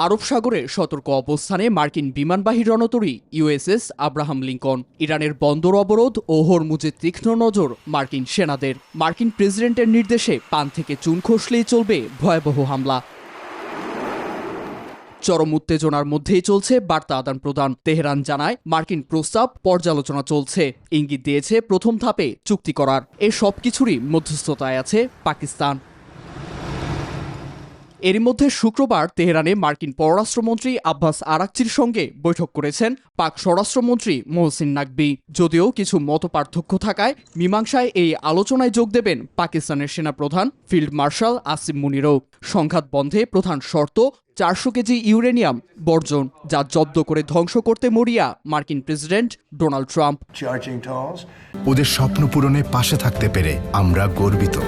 আরব সাগরে সতর্ক অবস্থানে মার্কিন বিমানবাহী রণতরী ইউএসএস আব্রাহাম লিঙ্কন। ইরানের বন্দর অবরোধ ও হরমুজে তীক্ষ্ণ নজর মার্কিন সেনাদের। মার্কিন প্রেসিডেন্টের নির্দেশে পান থেকে চুন খসলেই চলবে ভয়াবহ হামলা। চরম উত্তেজনার মধ্যেই চলছে বার্তা আদান প্রদান। তেহরান জানায় মার্কিন প্রস্তাব পর্যালোচনা চলছে, ইঙ্গিত দিয়েছে প্রথম ধাপে চুক্তি করার। এ সবকিছুরই মধ্যস্থতায় আছে পাকিস্তান। এরই মধ্যে শুক্রবার তেহরানে মার্কিন পররাষ্ট্রমন্ত্রী আব্বাস আরাকচির সঙ্গে বৈঠক করেছেন পাক স্বরাষ্ট্রমন্ত্রী মোহসিন নাকভি। যদিও কিছু মতপার্থক্য থাকায় মীমাংসায় এই আলোচনায় যোগ দেবেন পাকিস্তানের সেনাপ্রধান ফিল্ড মার্শাল আসিম মুনিরও। সংঘাত বন্ধে প্রধান শর্ত 400 কেজি ইউরেনিয়াম বর্জন, যা জব্দ করে ধ্বংস করতে মরিয়া মার্কিন প্রেসিডেন্ট ডোনাল্ড ট্রাম্প। ওদের স্বপ্ন পূরণে পাশে থাকতে পেরে আমরা গর্বিত।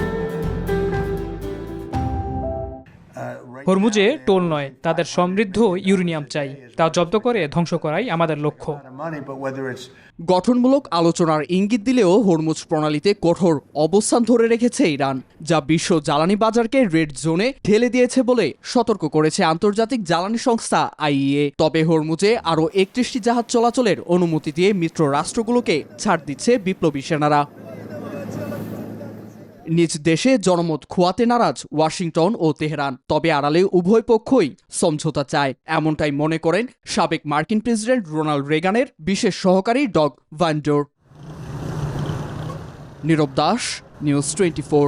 হরমুজে টোল নয়, তাদের সমৃদ্ধ ইউরেনিয়াম চাই, তা জব্দ করে ধ্বংস করাই আমাদের লক্ষ্য। গঠনমূলক আলোচনার ইঙ্গিত দিলেও হরমুজ প্রণালীতে কঠোর অবস্থান ধরে রেখেছে ইরান, যা বিশ্ব জ্বালানি বাজারকে রেড জোনে ঠেলে দিয়েছে বলে সতর্ক করেছে আন্তর্জাতিক জ্বালানি সংস্থা আইইএ। তবে হরমুজে আরও 31টি জাহাজ চলাচলের অনুমতি দিয়ে মিত্র রাষ্ট্রগুলোকে ছাড় দিচ্ছে বিপ্লবী সেনারা। নিজ দেশে জনমত খোয়াতে নারাজ ওয়াশিংটন ও তেহরান, তবে আড়ালে উভয় পক্ষই সমঝোতা চায়, এমনটাই মনে করেন সাবেক মার্কিন প্রেসিডেন্ট রোনাল্ড রেগানের বিশেষ সহকারী ডগ ভান্ডোর। নীরব দাস, নিউজ 24।